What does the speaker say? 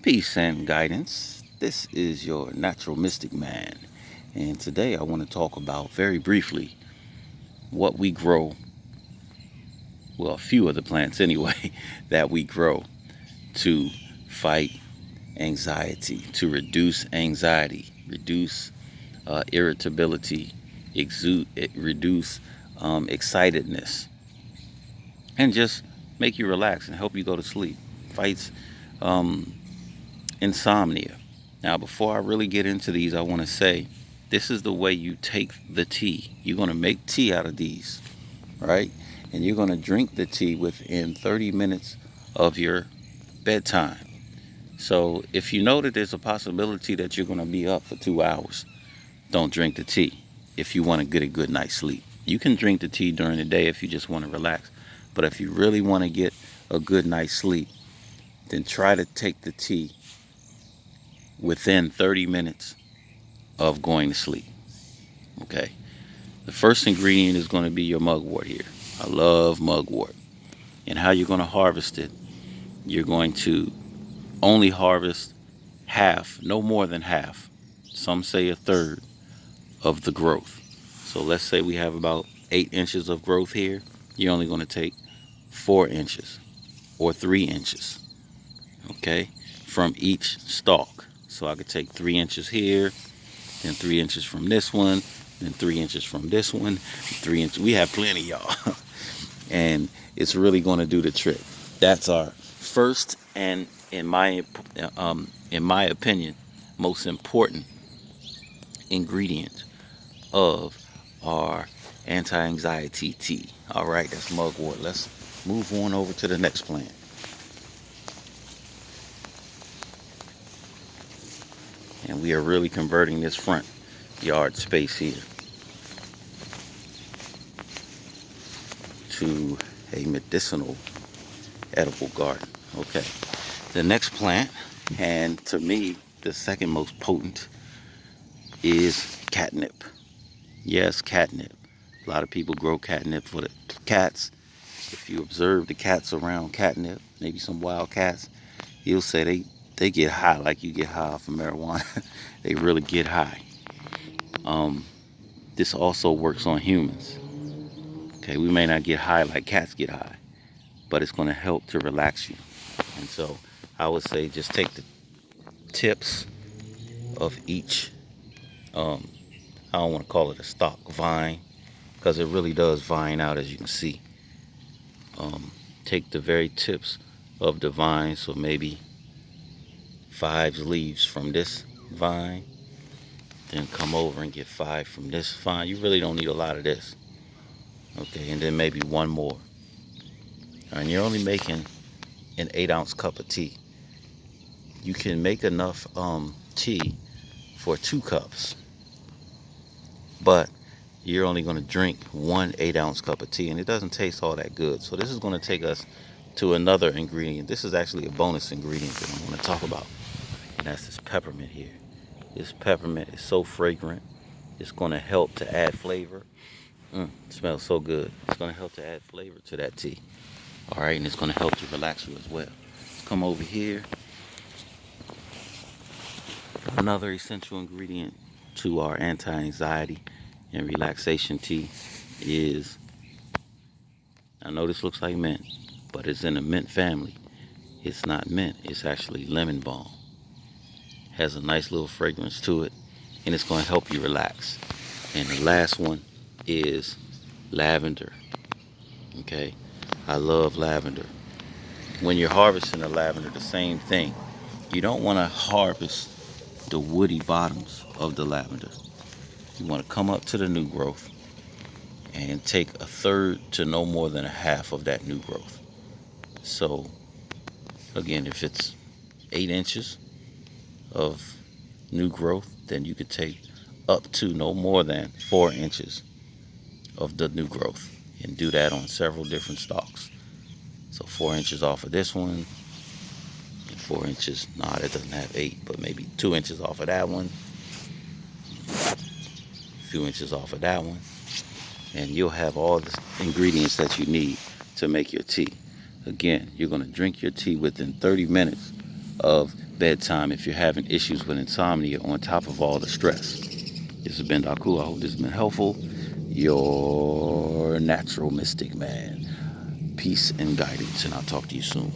Peace and guidance. This is your natural mystic man. And today I want to talk about very briefly what we grow, well, a few of the plants anyway, that we grow to fight anxiety, to reduce anxiety, reduce irritability, reduce excitedness, and just make you relax and help you go to sleep. Fights um, insomnia. Now, before I really get into these, I want to say this is the way you take the tea. You're going to make tea out of these, right? And you're going to drink the tea within 30 minutes of your bedtime. So, if you know that there's a possibility that you're going to be up for 2 hours, don't drink the tea if you want to get a good night's sleep. You can drink the tea during the day if you just want to relax. But if you really want to get a good night's sleep, then try to take the tea within 30 minutes of going to sleep. Okay. The first ingredient is going to be your mugwort here. I love mugwort. And how you're going to harvest it, you're going to only harvest half, no more than half. Some say a third of the growth. So let's say we have about 8 inches of growth here. You're only going to take 4 inches or 3 inches, okay, from each stalk. So I could take 3 inches here, then 3 inches from this one, then 3 inches from this one, 3 inches. We have plenty, y'all. And it's really going to do the trick. That's our first and, in my opinion, most important ingredient of our anti-anxiety tea. All right, that's mugwort. Let's move on over to the next plant. And we are really converting this front yard space here to a medicinal edible garden. Okay, the next plant, and to me the second most potent, is catnip. Yes, catnip. A lot of people grow catnip for the cats. If you observe the cats around catnip, maybe some wild cats, you'll say they get high like you get high off of marijuana. They really get high. This also works on humans. Okay, we may not get high like cats get high, but it's going to help to relax you. And so I would say just take the tips of each, I don't want to call it a stalk, vine, because it really does vine out, as you can see. Take the very tips of the vine, so maybe 5 leaves from this vine, then come over and get 5 from this vine. You really don't need a lot of this. Okay, and then maybe one more. And you're only making an 8-ounce cup of tea. You can make enough tea for 2 cups, but you're only going to drink 1 8-ounce cup of tea, and it doesn't taste all that good. So this is going to take us to another ingredient. This is actually a bonus ingredient that I want to talk about, and that's this peppermint here. This peppermint is so fragrant. It's going to help to add flavor. It smells so good. It's going to help to add flavor to that tea. All right, and it's going to help to relax you as well. Let's come over here. Another essential ingredient to our anti-anxiety and relaxation tea is, I know this looks like mint, but it's in the mint family. It's not mint, it's actually lemon balm. Has a nice little fragrance to it, and it's going to help you relax. And the last one is lavender. Okay, I love lavender. When you're harvesting the lavender, the same thing. You don't want to harvest the woody bottoms of the lavender. You want to come up to the new growth and take a third to no more than a half of that new growth. So again, if it's 8 inches of new growth, then you could take up to no more than 4 inches of the new growth, and do that on several different stalks. So 4 inches off of this one, and 4 inches, nah, that doesn't have 8, but maybe 2 inches off of that one, a few inches off of that one, and you'll have all the ingredients that you need to make your tea. Again, you're going to drink your tea within 30 minutes of bedtime if you're having issues with insomnia on top of all the stress. This has been Daku. I hope this has been helpful. Your natural mystic man. Peace and guidance, and I'll talk to you soon.